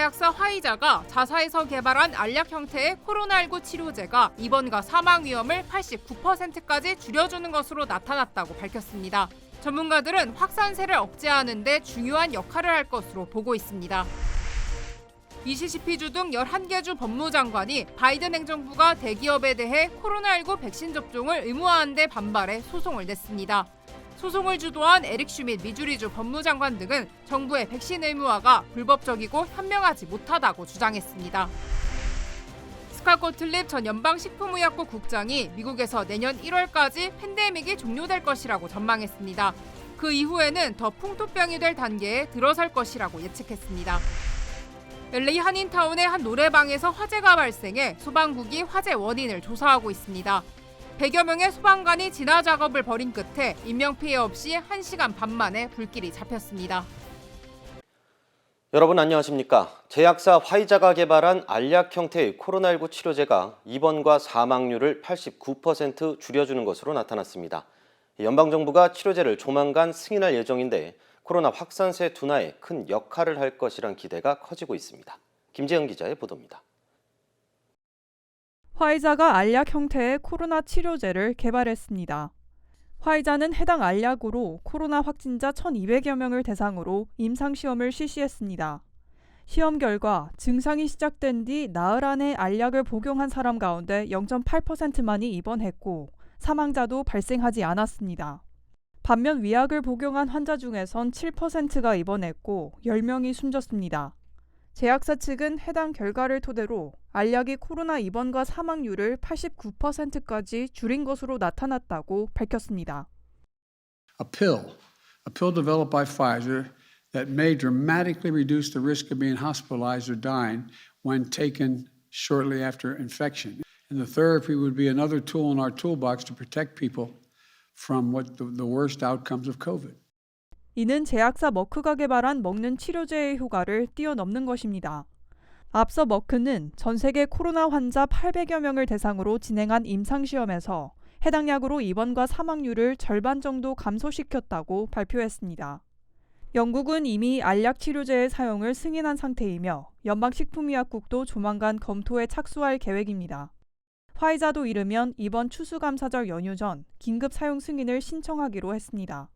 제약사 화이자가 자사에서 개발한 알약 형태의 코로나19 치료제가 입원과 사망 위험을 89%까지 줄여주는 것으로 나타났다고 밝혔습니다. 전문가들은 확산세를 억제하는 데 중요한 역할을 할 것으로 보고 있습니다. 미시시피주 등 11개 주 법무장관이 바이든 행정부가 대기업에 대해 코로나19 백신 접종을 의무화한 데 반발해 소송을 냈습니다. 소송을 주도한 에릭 슈밋 미주리주 법무장관 등은 정부의 백신 의무화가 불법적이고 현명하지 못하다고 주장했습니다. 스캇 고틀립 전 연방식품의약국 국장이 미국에서 내년 1월까지 팬데믹이 종료될 것이라고 전망했습니다. 그 이후에는 더 풍토병이 될 단계에 들어설 것이라고 예측했습니다. LA 한인타운의 한 노래방에서 화재가 발생해 소방국이 화재 원인을 조사하고 있습니다. 100여 명의 소방관이 진화 작업을 벌인 끝에 인명피해 없이 1시간 반 만에 불길이 잡혔습니다. 여러분 안녕하십니까? 제약사 화이자가 개발한 알약 형태의 코로나19 치료제가 입원과 사망률을 89% 줄여주는 것으로 나타났습니다. 연방정부가 치료제를 조만간 승인할 예정인데 코로나 확산세 둔화에 큰 역할을 할 것이란 기대가 커지고 있습니다. 김재영 기자의 보도입니다. 화이자가 알약 형태의 코로나 치료제를 개발했습니다. 화이자는 해당 알약으로 코로나 확진자 1,200여 명을 대상으로 임상시험을 실시했습니다. 시험 결과 증상이 시작된 뒤 나흘 안에 알약을 복용한 사람 가운데 0.8%만이 입원했고 사망자도 발생하지 않았습니다. 반면 위약을 복용한 환자 중에선 7%가 입원했고 10명이 숨졌습니다. 제약사 측은 해당 결과를 토대로 알약이 코로나 입원과 사망률을 89%까지 줄인 것으로 나타났다고 밝혔습니다. A pill developed by Pfizer that may dramatically reduce the risk of being hospitalized or dying when taken shortly after infection. And the therapy would be another tool in our toolbox to protect people from the worst outcomes of COVID. 이는 제약사 머크가 개발한 먹는 치료제의 효과를 뛰어넘는 것입니다. 앞서 머크는 전 세계 코로나 환자 800여 명을 대상으로 진행한 임상시험에서 해당 약으로 입원과 사망률을 절반 정도 감소시켰다고 발표했습니다. 영국은 이미 알약 치료제의 사용을 승인한 상태이며 연방식품의약국도 조만간 검토에 착수할 계획입니다. 화이자도 이르면 이번 추수감사절 연휴 전 긴급 사용 승인을 신청하기로 했습니다.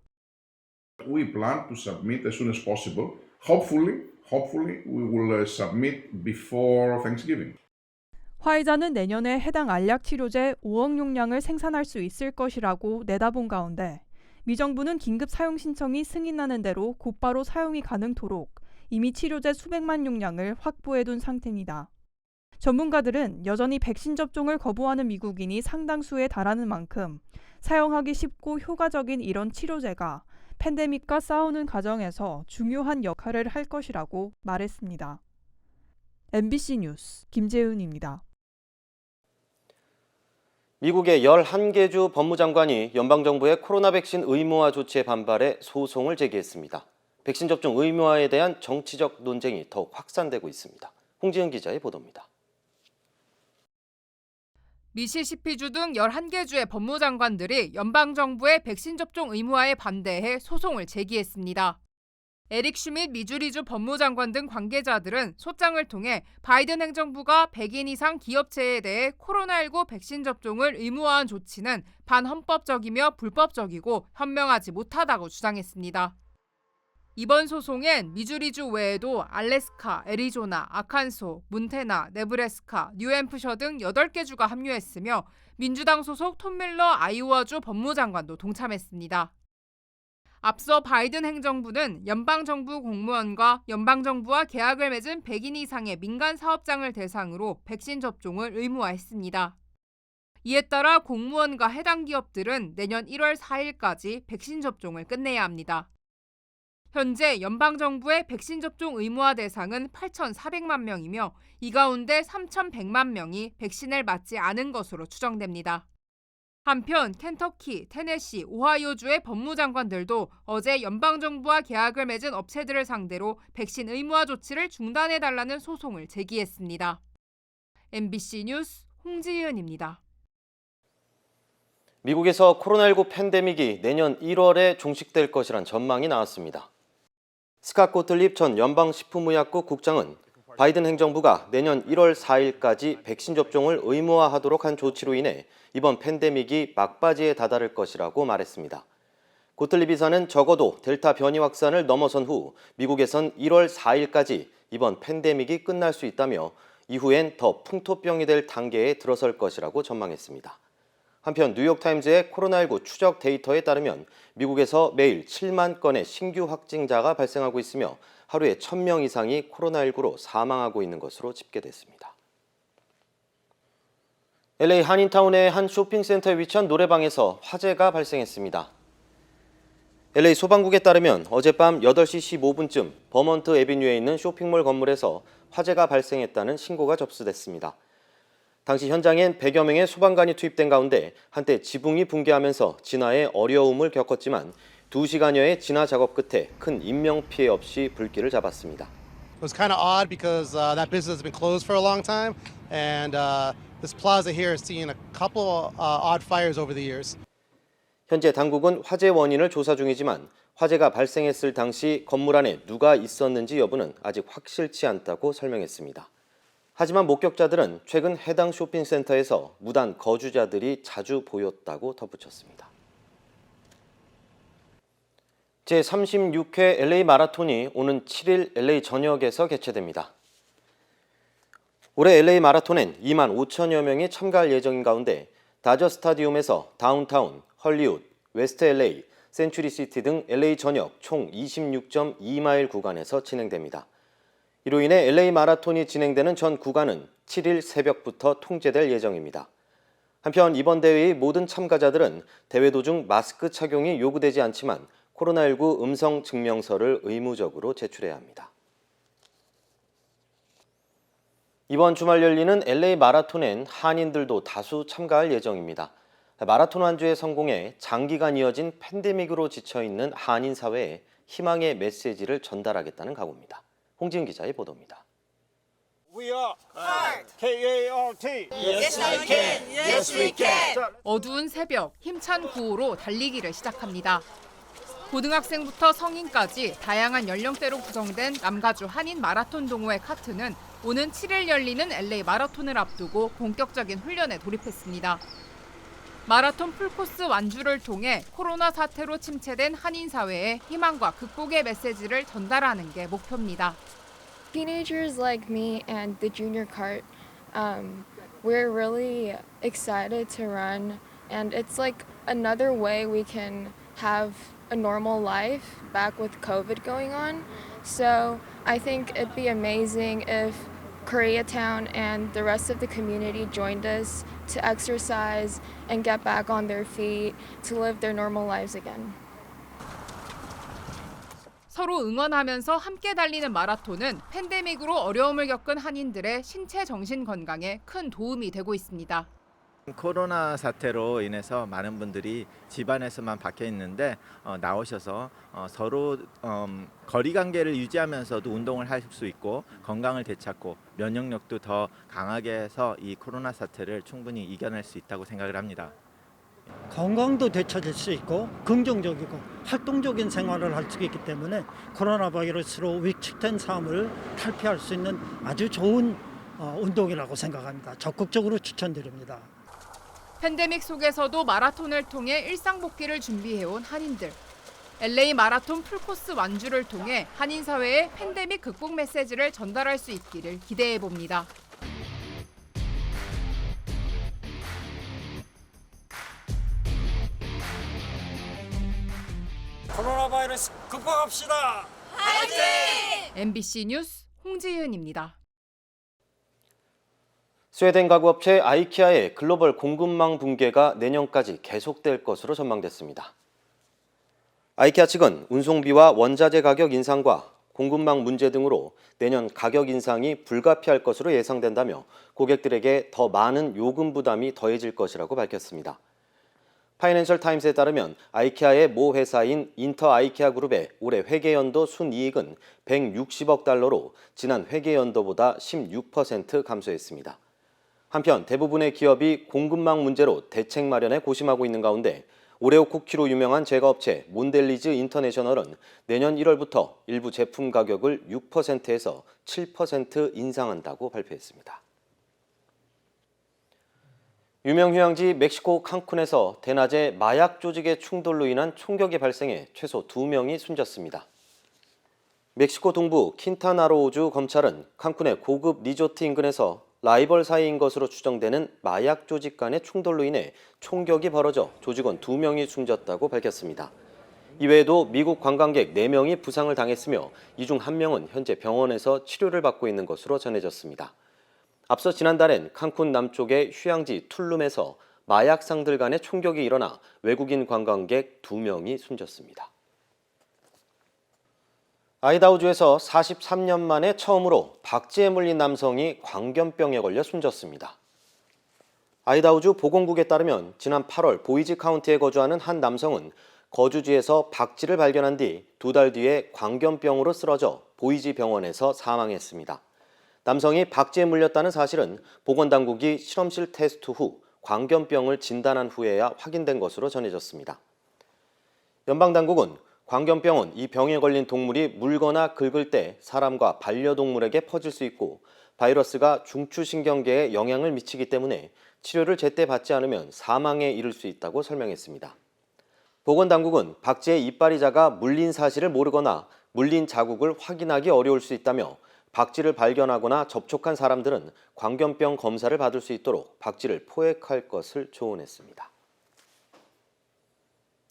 We plan to submit as soon as possible. Hopefully we will submit before Thanksgiving. 화이자는 내년에 해당 알약 치료제 5억 용량을 생산할 수 있을 것이라고 내다본 가운데 미 정부는 긴급 사용 신청이 승인나는 대로 곧바로 사용이 가능토록 이미 치료제 수백만 용량을 확보해둔 상태입니다. 전문가들은 여전히 백신 접종을 거부하는 미국인이 상당수에 달하는 만큼 사용하기 쉽고 효과적인 이런 치료제가 팬데믹과 싸우는 과정에서 중요한 역할을 할 것이라고 말했습니다. MBC 뉴스 김재은입니다. 미국의 11개 주 법무장관이 연방정부의 코로나 백신 의무화 조치에 반발해 소송을 제기했습니다. 백신 접종 의무화에 대한 정치적 논쟁이 더욱 확산되고 있습니다. 홍지은 기자의 보도입니다. 미시시피주 등 11개 주의 법무장관들이 연방정부의 백신 접종 의무화에 반대해 소송을 제기했습니다. 에릭 슈밋 미주리주 법무장관 등 관계자들은 소장을 통해 바이든 행정부가 100인 이상 기업체에 대해 코로나19 백신 접종을 의무화한 조치는 반헌법적이며 불법적이고 현명하지 못하다고 주장했습니다. 이번 소송엔 미주리주 외에도 알래스카, 애리조나, 아칸소, 몬태나, 네브래스카, 뉴햄프셔 등 8개 주가 합류했으며 민주당 소속 톰 밀러 아이오와주 법무장관도 동참했습니다. 앞서 바이든 행정부는 연방정부 공무원과 연방정부와 계약을 맺은 100인 이상의 민간 사업장을 대상으로 백신 접종을 의무화했습니다. 이에 따라 공무원과 해당 기업들은 내년 1월 4일까지 백신 접종을 끝내야 합니다. 현재 연방정부의 백신 접종 의무화 대상은 8,400만 명이며 이 가운데 3,100만 명이 백신을 맞지 않은 것으로 추정됩니다. 한편 켄터키, 테네시, 오하이오주의 법무장관들도 어제 연방정부와 계약을 맺은 업체들을 상대로 백신 의무화 조치를 중단해달라는 소송을 제기했습니다. MBC 뉴스 홍지은입니다. 미국에서 코로나19 팬데믹이 내년 1월에 종식될 것이란 전망이 나왔습니다. 스캇 고틀립 전 연방식품의약국 국장은 바이든 행정부가 내년 1월 4일까지 백신 접종을 의무화하도록 한 조치로 인해 이번 팬데믹이 막바지에 다다를 것이라고 말했습니다. 고틀리 비서는 적어도 델타 변이 확산을 넘어선 후 미국에선 1월 4일까지 이번 팬데믹이 끝날 수 있다며 이후엔 더 풍토병이 될 단계에 들어설 것이라고 전망했습니다. 한편 뉴욕타임즈의 코로나19 추적 데이터에 따르면 미국에서 매일 7만 건의 신규 확진자가 발생하고 있으며 하루에 1,000명 이상이 코로나19로 사망하고 있는 것으로 집계됐습니다. LA 한인타운의 한 쇼핑센터에 위치한 노래방에서 화재가 발생했습니다. LA 소방국에 따르면 어젯밤 8시 15분쯤 버먼트 애비뉴에 있는 쇼핑몰 건물에서 화재가 발생했다는 신고가 접수됐습니다. 당시 현장엔 100여 명의 소방관이 투입된 가운데 한때 지붕이 붕괴하면서 진화에 어려움을 겪었지만 2시간여의 진화 작업 끝에 큰 인명피해 없이 불길을 잡았습니다. It was kind of odd because that business has been closed for a long time, and this plaza here has seen a couple odd fires over the years. 현재 당국은 화재 원인을 조사 중이지만 화재가 발생했을 당시 건물 안에 누가 있었는지 여부는 아직 확실치 않다고 설명했습니다. 하지만 목격자들은 최근 해당 쇼핑센터에서 무단 거주자들이 자주 보였다고 덧붙였습니다. 제36회 LA 마라톤이 오는 7일 LA 전역에서 개최됩니다. 올해 LA 마라톤엔 2만 5천여 명이 참가할 예정인 가운데 다저 스타디움에서 다운타운, 헐리우드, 웨스트 LA, 센츄리시티 등 LA 전역 총 26.2마일 구간에서 진행됩니다. 이로 인해 LA 마라톤이 진행되는 전 구간은 7일 새벽부터 통제될 예정입니다. 한편 이번 대회의 모든 참가자들은 대회 도중 마스크 착용이 요구되지 않지만 코로나19 음성 증명서를 의무적으로 제출해야 합니다. 이번 주말 열리는 LA 마라톤엔 한인들도 다수 참가할 예정입니다. 마라톤 완주의 성공에 장기간 이어진 팬데믹으로 지쳐있는 한인 사회에 희망의 메시지를 전달하겠다는 각오입니다. 홍지은 기자의 보도입니다. We are KART. Yes, I can. Yes, we can. 어두운 새벽, 힘찬 구호로 달리기를 시작합니다. 고등학생부터 성인까지 다양한 연령대로 구성된 남가주 한인 마라톤 동호회 카트는 오는 7일 열리는 LA 마라톤을 앞두고 본격적인 훈련에 돌입했습니다. 마라톤 풀코스 완주를 통해 코로나 사태로 침체된 한인 사회에 희망과 극복의 메시지를 전달하는 게 목표입니다. Teenagers like me and the junior cart, we're really excited to run, and it's like another way we can have a normal life back with COVID going on. So I think it'd be amazing if Koreatown and the rest of the community joined us to exercise and get back on their feet to live their normal lives again. 서로 응원하면서 함께 달리는 마라톤은 팬데믹으로 어려움을 겪은 한인들의 신체 정신 건강에 큰 도움이 되고 있습니다. 코로나 사태로 인해서 많은 분들이 집안에서만 박혀 있는데 나오셔서 서로 거리 관계를 유지하면서도 운동을 할 수 있고 건강을 되찾고 면역력도 더 강하게 해서 이 코로나 사태를 충분히 이겨낼 수 있다고 생각을 합니다. 건강도 되찾을 수 있고 긍정적이고 활동적인 생활을 할 수 있기 때문에 코로나 바이러스로 위축된 삶을 탈피할 수 있는 아주 좋은 운동이라고 생각합니다. 적극적으로 추천드립니다. 팬데믹 속에서도 마라톤을 통해 일상 복귀를 준비해온 한인들. LA 마라톤 풀코스 완주를 통해 한인 사회에 팬데믹 극복 메시지를 전달할 수 있기를 기대해 봅니다. 코로나 바이러스 극복합시다. 화이팅! MBC 뉴스 홍지은입니다. 스웨덴 가구업체 아이키아의 글로벌 공급망 붕괴가 내년까지 계속될 것으로 전망됐습니다. 아이키아 측은 운송비와 원자재 가격 인상과 공급망 문제 등으로 내년 가격 인상이 불가피할 것으로 예상된다며 고객들에게 더 많은 요금 부담이 더해질 것이라고 밝혔습니다. 파이낸셜 타임스에 따르면 아이키아의 모 회사인 인터 아이키아 그룹의 올해 회계연도 순이익은 160억 달러로 지난 회계연도보다 16% 감소했습니다. 한편 대부분의 기업이 공급망 문제로 대책 마련에 고심하고 있는 가운데 오레오 쿠키로 유명한 제과업체 몬델리즈 인터내셔널은 내년 1월부터 일부 제품 가격을 6%에서 7% 인상한다고 발표했습니다. 유명 휴양지 멕시코 칸쿤에서 대낮에 마약 조직의 충돌로 인한 총격이 발생해 최소 2명이 숨졌습니다. 멕시코 동부 킨타나로주 검찰은 칸쿤의 고급 리조트 인근에서 라이벌 사이인 것으로 추정되는 마약 조직 간의 충돌로 인해 총격이 벌어져 조직원 2명이 숨졌다고 밝혔습니다. 이외에도 미국 관광객 4명이 부상을 당했으며 이 중 1명은 현재 병원에서 치료를 받고 있는 것으로 전해졌습니다. 앞서 지난달엔 칸쿤 남쪽의 휴양지 툴룸에서 마약상들 간의 총격이 일어나 외국인 관광객 2명이 숨졌습니다. 아이다호주에서 43년 만에 처음으로 박쥐에 물린 남성이 광견병에 걸려 숨졌습니다. 아이다호주 보건국에 따르면 지난 8월 보이즈 카운티에 거주하는 한 남성은 거주지에서 박쥐를 발견한 뒤 2달 뒤에 광견병으로 쓰러져 보이즈 병원에서 사망했습니다. 남성이 박쥐에 물렸다는 사실은 보건당국이 실험실 테스트 후 광견병을 진단한 후에야 확인된 것으로 전해졌습니다. 연방당국은 광견병은 이 병에 걸린 동물이 물거나 긁을 때 사람과 반려동물에게 퍼질 수 있고 바이러스가 중추신경계에 영향을 미치기 때문에 치료를 제때 받지 않으면 사망에 이를 수 있다고 설명했습니다. 보건당국은 박쥐의 이빨이 작아 물린 사실을 모르거나 물린 자국을 확인하기 어려울 수 있다며 박쥐를 발견하거나 접촉한 사람들은 광견병 검사를 받을 수 있도록 박쥐를 포획할 것을 조언했습니다.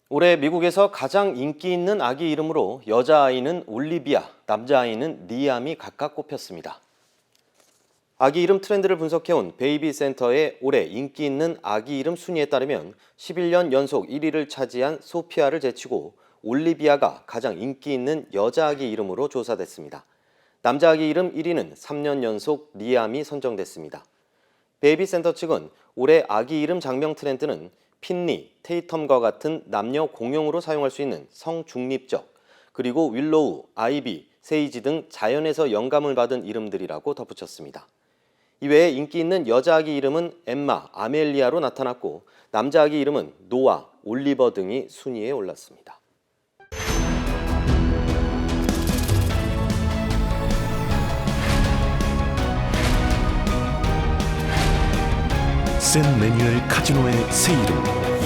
올해 미국에서 가장 인기 있는 아기 이름으로 여자아이는 올리비아, 남자아이는 리암이 각각 꼽혔습니다. 아기 이름 트렌드를 분석해온 베이비 센터의 올해 인기 있는 아기 이름 순위에 따르면 11년 연속 1위를 차지한 소피아를 제치고 올리비아가 가장 인기 있는 여자 아기 이름으로 조사됐습니다. 남자 아기 이름 1위는 3년 연속 리암이 선정됐습니다. 베이비 센터 측은 올해 아기 이름 장명 트렌드는 핀리, 테이텀과 같은 남녀 공용으로 사용할 수 있는 성중립적, 그리고 윌로우, 아이비, 세이지 등 자연에서 영감을 받은 이름들이라고 덧붙였습니다. 이외에 인기 있는 여자 아기 이름은 엠마, 아멜리아로 나타났고 남자 아기 이름은 노아, 올리버 등이 순위에 올랐습니다. 센 매뉴엘 카지노의 새 이름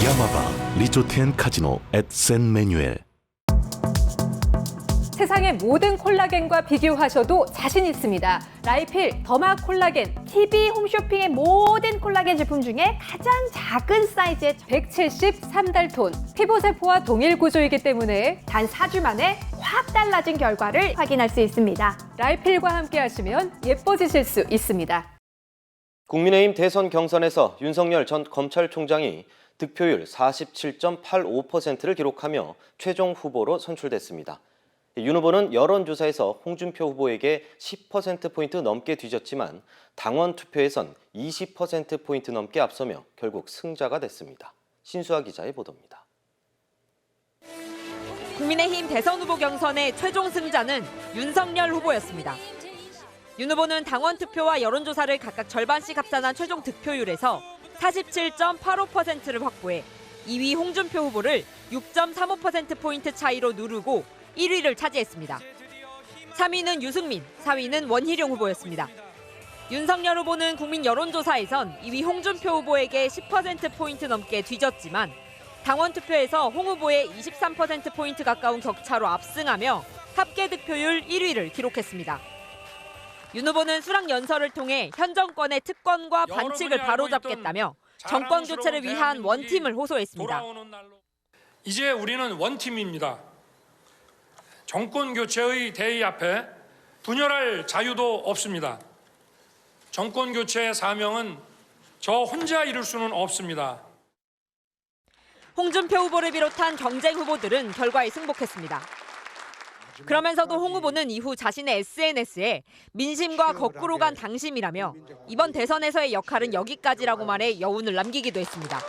야마바 리조트 앤 카지노 앳 센 매뉴엘. 세상의 모든 콜라겐과 비교하셔도 자신 있습니다. 라이필 더마 콜라겐 TV 홈쇼핑의 모든 콜라겐 제품 중에 가장 작은 사이즈의 173달톤 피부세포와 동일 구조이기 때문에 단 4주 만에 확 달라진 결과를 확인할 수 있습니다. 라이필과 함께 하시면 예뻐지실 수 있습니다. 국민의힘 대선 경선에서 윤석열 전 검찰총장이 득표율 47.85%를 기록하며 최종 후보로 선출됐습니다. 윤 후보는 여론조사에서 홍준표 후보에게 10%포인트 넘게 뒤졌지만 당원 투표에선 20%포인트 넘게 앞서며 결국 승자가 됐습니다. 신수아 기자의 보도입니다. 국민의힘 대선 후보 경선의 최종 승자는 윤석열 후보였습니다. 윤 후보는 당원 투표와 여론조사를 각각 절반씩 합산한 최종 득표율에서 47.85%를 확보해 2위 홍준표 후보를 6.35%포인트 차이로 누르고 1위를 차지했습니다. 3위는 유승민, 4위는 원희룡 후보였습니다. 윤석열 후보는 국민 여론조사에선 2위 홍준표 후보에게 10%포인트 넘게 뒤졌지만 당원 투표에서 홍 후보의 23%포인트 가까운 격차로 압승하며 합계 득표율 1위를 기록했습니다. 윤 후보는 수락 연설을 통해 현 정권의 특권과 반칙을 바로잡겠다며 정권 교체를 위한 원팀을 호소했습니다. 이제 우리는 원팀입니다. 정권 교체의 대의 앞에 분열할 자유도 없습니다. 정권 교체의 사명은 저 혼자 이룰 수는 없습니다. 홍준표 후보를 비롯한 경쟁 후보들은 결과에 승복했습니다. 그러면서도 홍 후보는 이후 자신의 SNS에 민심과 거꾸로 간 당심이라며 이번 대선에서의 역할은 여기까지라고 말해 여운을 남기기도 했습니다.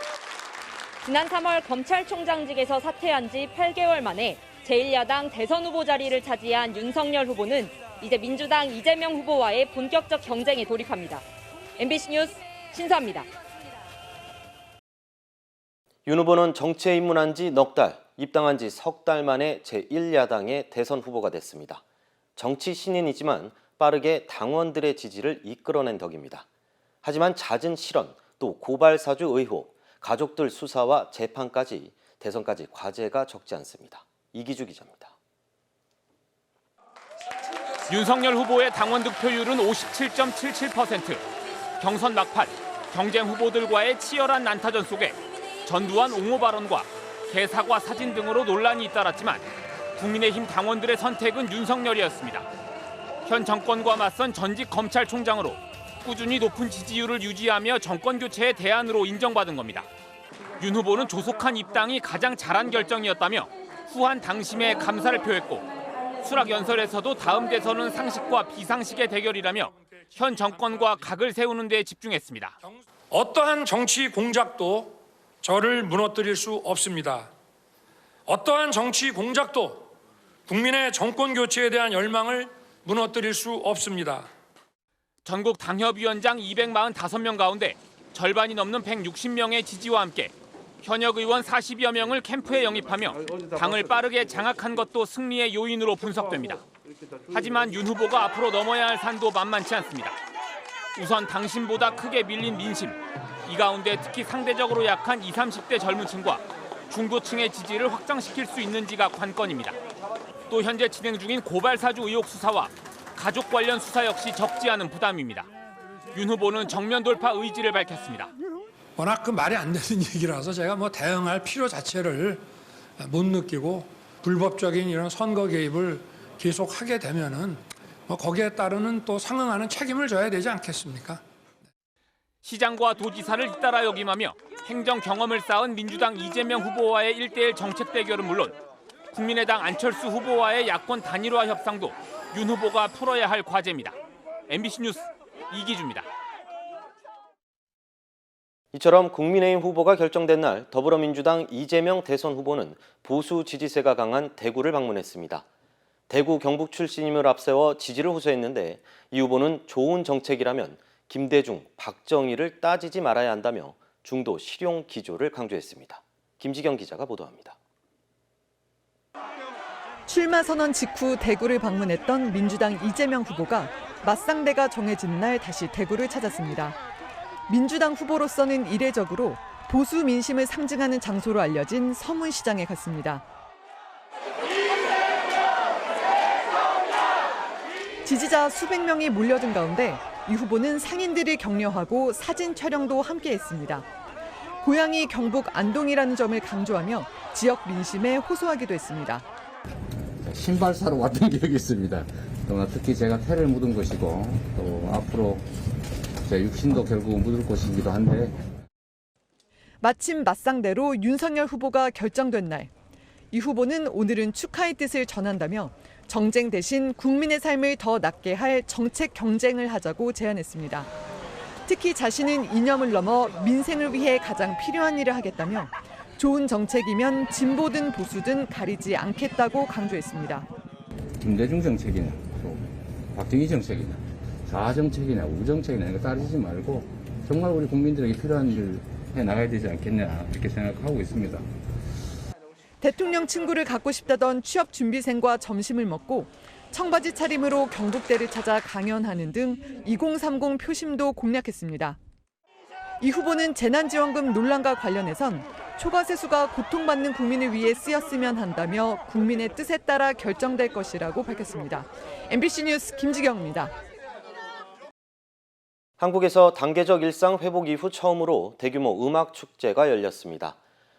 지난 3월 검찰총장직에서 사퇴한 지 8개월 만에 제1야당 대선 후보 자리를 차지한 윤석열 후보는 이제 민주당 이재명 후보와의 본격적 경쟁에 돌입합니다. MBC 뉴스 신수아입니다. 윤 후보는 정치에 입문한 지 넉 달, 입당한 지 석 달 만에 제1야당의 대선 후보가 됐습니다. 정치 신인이지만 빠르게 당원들의 지지를 이끌어낸 덕입니다. 하지만 잦은 실언, 또 고발 사주 의혹, 가족들 수사와 재판까지 대선까지 과제가 적지 않습니다. 이기주 기자입니다. 윤석열 후보의 당원 득표율은 57.77%. 경선 막판, 경쟁 후보들과의 치열한 난타전 속에 전두환 옹호 발언과 개사과 사진 등으로 논란이 잇따랐지만 국민의힘 당원들의 선택은 윤석열이었습니다. 현 정권과 맞선 전직 검찰총장으로 꾸준히 높은 지지율을 유지하며 정권 교체의 대안으로 인정받은 겁니다. 윤 후보는 조속한 입당이 가장 잘한 결정이었다며 후한 당심에 감사를 표했고 수락 연설에서도 다음 대선은 상식과 비상식의 대결이라며 현 정권과 각을 세우는 데 집중했습니다. 어떠한 정치 공작도 저를 무너뜨릴 수 없습니다. 어떠한 정치 공작도 국민의 정권 교체에 대한 열망을 무너뜨릴 수 없습니다. 전국 당협위원장 245명 가운데 절반이 넘는 160명의 지지와 함께 현역 의원 40여 명을 캠프에 영입하며 당을 빠르게 장악한 것도 승리의 요인으로 분석됩니다. 하지만 윤 후보가 앞으로 넘어야 할 산도 만만치 않습니다. 우선 당심보다 크게 밀린 민심. 이 가운데 특히 상대적으로 약한 20, 30대 젊은 층과 중도층의 지지를 확장시킬 수 있는지가 관건입니다. 또 현재 진행 중인 고발 사주 의혹 수사와 가족 관련 수사 역시 적지 않은 부담입니다. 윤 후보는 정면 돌파 의지를 밝혔습니다. 워낙 그 말이 안 되는 얘기라서 제가 대응할 필요 자체를 못 느끼고 불법적인 이런 선거 개입을 계속하게 되면은 거기에 따르는 또 상응하는 책임을 져야 되지 않겠습니까? 시장과 도지사를 잇따라 역임하며 행정 경험을 쌓은 민주당 이재명 후보와의 1대1 정책 대결은 물론 국민의당 안철수 후보와의 야권 단일화 협상도 윤 후보가 풀어야 할 과제입니다. MBC 뉴스 이기주입니다. 이처럼 국민의힘 후보가 결정된 날 더불어민주당 이재명 대선 후보는 보수 지지세가 강한 대구를 방문했습니다. 대구 경북 출신임을 앞세워 지지를 호소했는데 이 후보는 좋은 정책이라면 김대중, 박정희를 따지지 말아야 한다며 중도 실용 기조를 강조했습니다. 김지경 기자가 보도합니다. 출마 선언 직후 대구를 방문했던 민주당 이재명 후보가 맞상대가 정해진 날 다시 대구를 찾았습니다. 민주당 후보로서는 이례적으로 보수 민심을 상징하는 장소로 알려진 서문시장에 갔습니다. 지지자 수백 명이 몰려든 가운데 이 후보는 상인들을 격려하고 사진 촬영도 함께했습니다. 고향이 경북 안동이라는 점을 강조하며 지역 민심에 호소하기도 했습니다. 신발 사러 왔던 기억이 있습니다. 특히 제가 태를 묻은 것이고 또 앞으로 제 육신도 결국 묻을 곳이기도 한데 마침 맞상대로 윤석열 후보가 결정된 날, 이 후보는 오늘은 축하의 뜻을 전한다며 정쟁 대신 국민의 삶을 더 낫게 할 정책 경쟁을 하자고 제안했습니다. 특히 자신은 이념을 넘어 민생을 위해 가장 필요한 일을 하겠다며 좋은 정책이면 진보든 보수든 가리지 않겠다고 강조했습니다. 김대중 정책이냐, 또 박정희 정책이냐, 좌정책이냐, 우정책이냐 이거 따지지 말고 정말 우리 국민들에게 필요한 일을 해나가야 되지 않겠냐 이렇게 생각하고 있습니다. 대통령 친구를 갖고 싶다던 취업 준비생과 점심을 먹고 청바지 차림으로 경북대를 찾아 강연하는 등 2030 표심도 공략했습니다. 이 후보는 재난지원금 논란과 관련해선 초과세수가 고통받는 국민을 위해 쓰였으면 한다며 국민의 뜻에 따라 결정될 것이라고 밝혔습니다. MBC 뉴스 김지경입니다. 한국에서 단계적 일상 회복 이후 처음으로 대규모 음악 축제가 열렸습니다.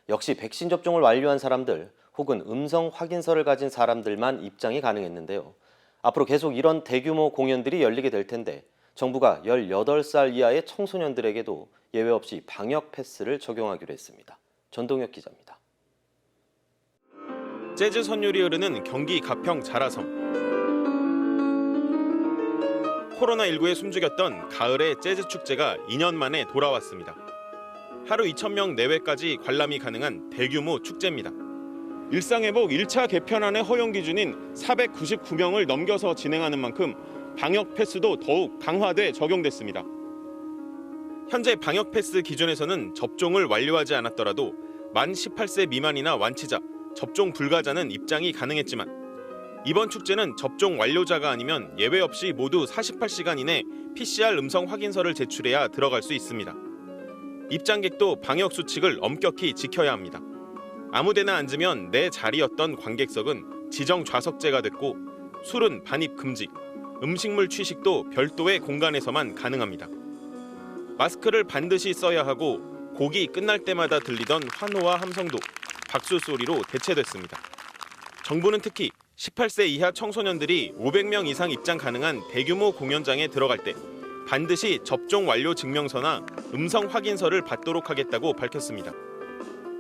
역시 백신 접종을 완료한 사람들 혹은 음성 확인서를 가진 사람들만 입장이 가능했는데요. 앞으로 계속 이런 대규모 공연들이 열리게 될 텐데 정부가 18살 이하의 청소년들에게도 예외 없이 방역 패스를 적용하기로 했습니다. 전동혁 기자입니다. 재즈 선율이 흐르는 경기 가평 자라섬. 코로나19에 숨죽였던 가을의 재즈 축제가 2년 만에 돌아왔습니다. 하루 2,000명 내외까지 관람이 가능한 대규모 축제입니다. 일상회복 1차 개편안의 허용 기준인 499명을 넘겨서 진행하는 만큼 방역 패스도 더욱 강화돼 적용됐습니다. 현재 방역 패스 기준에서는 접종을 완료하지 않았더라도 만 18세 미만이나 완치자, 접종 불가자는 입장이 가능했지만 이번 축제는 접종 완료자가 아니면 예외 없이 모두 48시간 이내 PCR 음성 확인서를 제출해야 들어갈 수 있습니다. 입장객도 방역 수칙을 엄격히 지켜야 합니다. 아무데나 앉으면 내 자리였던 관객석은 지정 좌석제가 됐고 술은 반입 금지, 음식물 취식도 별도의 공간에서만 가능합니다. 마스크를 반드시 써야 하고 곡이 끝날 때마다 들리던 환호와 함성도 박수 소리로 대체됐습니다. 정부는 특히 18세 이하 청소년들이 500명 이상 입장 가능한 대규모 공연장에 들어갈 때 반드시 접종 완료 증명서나 음성 확인서를 받도록 하겠다고 밝혔습니다.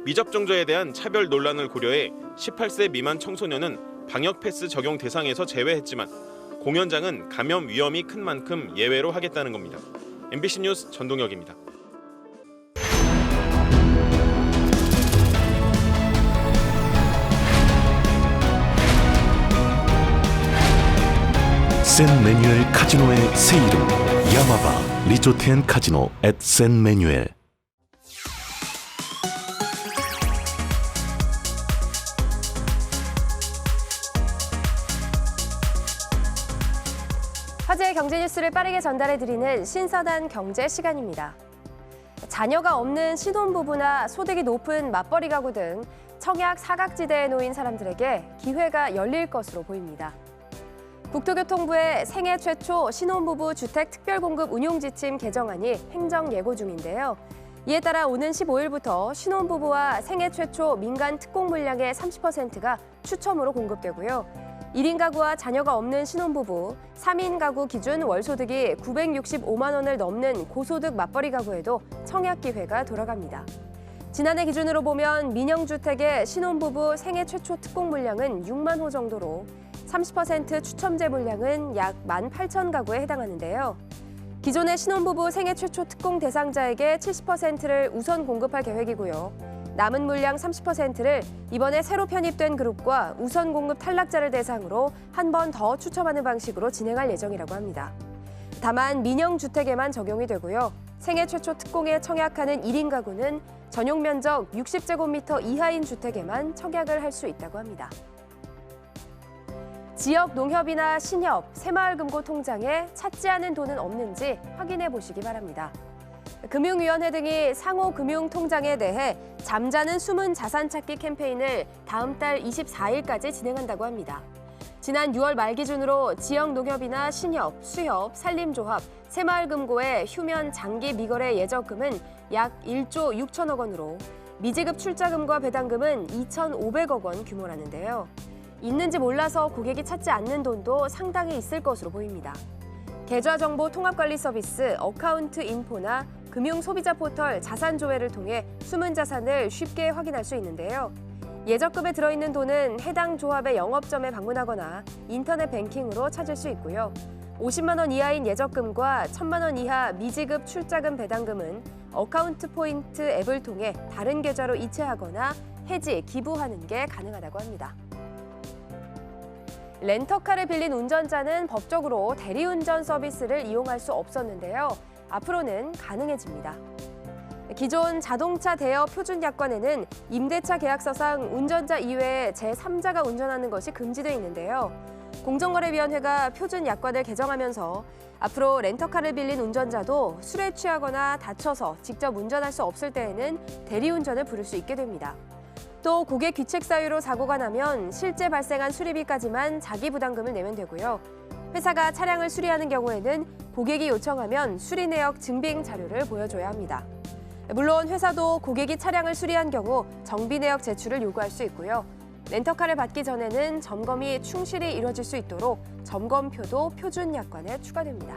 미접종자에 대한 차별 논란을 고려해 18세 미만 청소년은 방역 패스 적용 대상에서 제외했지만 공연장은 감염 위험이 큰 만큼 예외로 하겠다는 겁니다. MBC 뉴스 전동혁입니다. 샌메뉴엘 카지노의 새 이름 야마바 리조트 앤 카지노 앳 샌메뉴엘. 화제의 경제 뉴스를 빠르게 전달해드리는 신선한 경제 시간입니다. 자녀가 없는 신혼부부나 소득이 높은 맞벌이 가구 등 청약 사각지대에 놓인 사람들에게 기회가 열릴 것으로 보입니다. 국토교통부의 생애 최초 신혼부부 주택 특별공급 운용지침 개정안이 행정 예고 중인데요. 이에 따라 오는 15일부터 신혼부부와 생애 최초 민간 특공 물량의 30%가 추첨으로 공급되고요. 1인 가구와 자녀가 없는 신혼부부, 3인 가구 기준 월소득이 965만 원을 넘는 고소득 맞벌이 가구에도 청약 기회가 돌아갑니다. 지난해 기준으로 보면 민영주택의 신혼부부 생애 최초 특공 물량은 6만 호 정도로 30% 추첨제 물량은 약 18,000 가구에 해당하는데요. 기존의 신혼부부 생애 최초 특공 대상자에게 70%를 우선 공급할 계획이고요. 남은 물량 30%를 이번에 새로 편입된 그룹과 우선 공급 탈락자를 대상으로 한 번 더 추첨하는 방식으로 진행할 예정이라고 합니다. 다만 민영주택에만 적용이 되고요. 생애 최초 특공에 청약하는 1인 가구는 전용 면적 60제곱미터 이하인 주택에만 청약을 할 수 있다고 합니다. 지역 농협이나 신협, 새마을금고 통장에 찾지 않은 돈은 없는지 확인해 보시기 바랍니다. 금융위원회 등이 상호금융통장에 대해 잠자는 숨은 자산 찾기 캠페인을 다음 달 24일까지 진행한다고 합니다. 지난 6월 말 기준으로 지역 농협이나 신협, 수협, 산림조합, 새마을금고의 휴면 장기 미거래 예적금은 약 1조 6천억 원으로 미지급 출자금과 배당금은 2,500억 원 규모라는데요. 있는지 몰라서 고객이 찾지 않는 돈도 상당히 있을 것으로 보입니다. 계좌정보 통합관리 서비스 어카운트 인포나 금융소비자 포털 자산조회를 통해 숨은 자산을 쉽게 확인할 수 있는데요. 예적금에 들어있는 돈은 해당 조합의 영업점에 방문하거나 인터넷 뱅킹으로 찾을 수 있고요. 50만 원 이하인 예적금과 1,000만 원 이하 미지급 출자금 배당금은 어카운트 포인트 앱을 통해 다른 계좌로 이체하거나 해지, 기부하는 게 가능하다고 합니다. 렌터카를 빌린 운전자는 법적으로 대리운전 서비스를 이용할 수 없었는데요. 앞으로는 가능해집니다. 기존 자동차 대여 표준 약관에는 임대차 계약서상 운전자 이외에 제3자가 운전하는 것이 금지돼 있는데요. 공정거래위원회가 표준 약관을 개정하면서 앞으로 렌터카를 빌린 운전자도 술에 취하거나 다쳐서 직접 운전할 수 없을 때에는 대리운전을 부를 수 있게 됩니다. 또 고객 귀책 사유로 사고가 나면 실제 발생한 수리비까지만 자기 부담금을 내면 되고요. 회사가 차량을 수리하는 경우에는 고객이 요청하면 수리 내역 증빙 자료를 보여줘야 합니다. 물론 회사도 고객이 차량을 수리한 경우 정비 내역 제출을 요구할 수 있고요. 렌터카를 받기 전에는 점검이 충실히 이루어질 수 있도록 점검표도 표준 약관에 추가됩니다.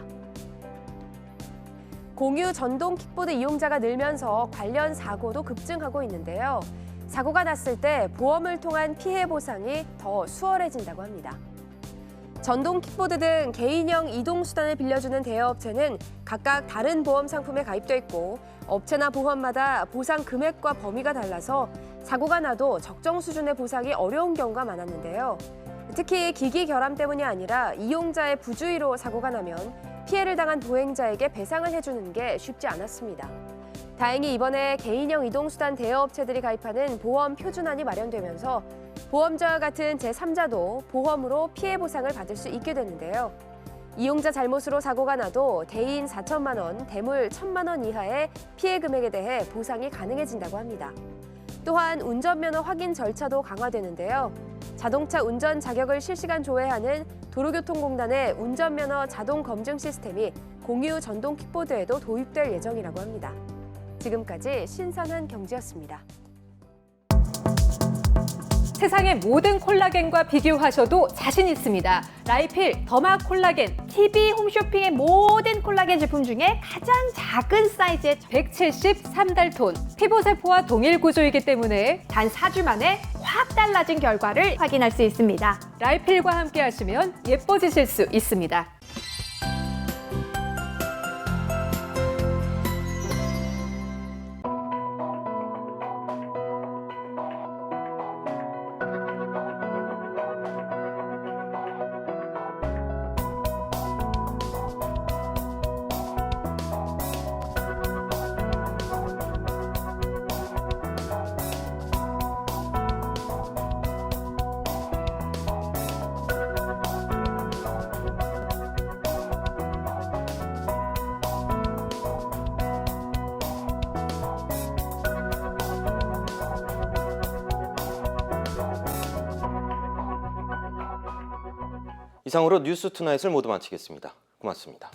공유 전동 킥보드 이용자가 늘면서 관련 사고도 급증하고 있는데요. 사고가 났을 때 보험을 통한 피해 보상이 더 수월해진다고 합니다. 전동 킥보드 등 개인형 이동수단을 빌려주는 대여업체는 각각 다른 보험 상품에 가입돼 있고 업체나 보험마다 보상 금액과 범위가 달라서 사고가 나도 적정 수준의 보상이 어려운 경우가 많았는데요. 특히 기기 결함 때문이 아니라 이용자의 부주의로 사고가 나면 피해를 당한 보행자에게 배상을 해주는 게 쉽지 않았습니다. 다행히 이번에 개인형 이동수단 대여업체들이 가입하는 보험 표준안이 마련되면서 보험자와 같은 제3자도 보험으로 피해 보상을 받을 수 있게 됐는데요. 이용자 잘못으로 사고가 나도 대인 4천만 원, 대물 1,000만 원 이하의 피해 금액에 대해 보상이 가능해진다고 합니다. 또한 운전면허 확인 절차도 강화되는데요. 자동차 운전 자격을 실시간 조회하는 도로교통공단의 운전면허 자동 검증 시스템이 공유 전동 킥보드에도 도입될 예정이라고 합니다. 지금까지 신선한 경제였습니다. 세상의 모든 콜라겐과 비교하셔도 자신 있습니다. 라이필 더마 콜라겐 TV 홈쇼핑의 모든 콜라겐 제품 중에 가장 작은 사이즈의 173달톤. 피부세포와 동일 구조이기 때문에 단 4주 만에 확 달라진 결과를 확인할 수 있습니다. 라이필과 함께 하시면 예뻐지실 수 있습니다. 이상으로 뉴스 투나잇을 모두 마치겠습니다. 고맙습니다.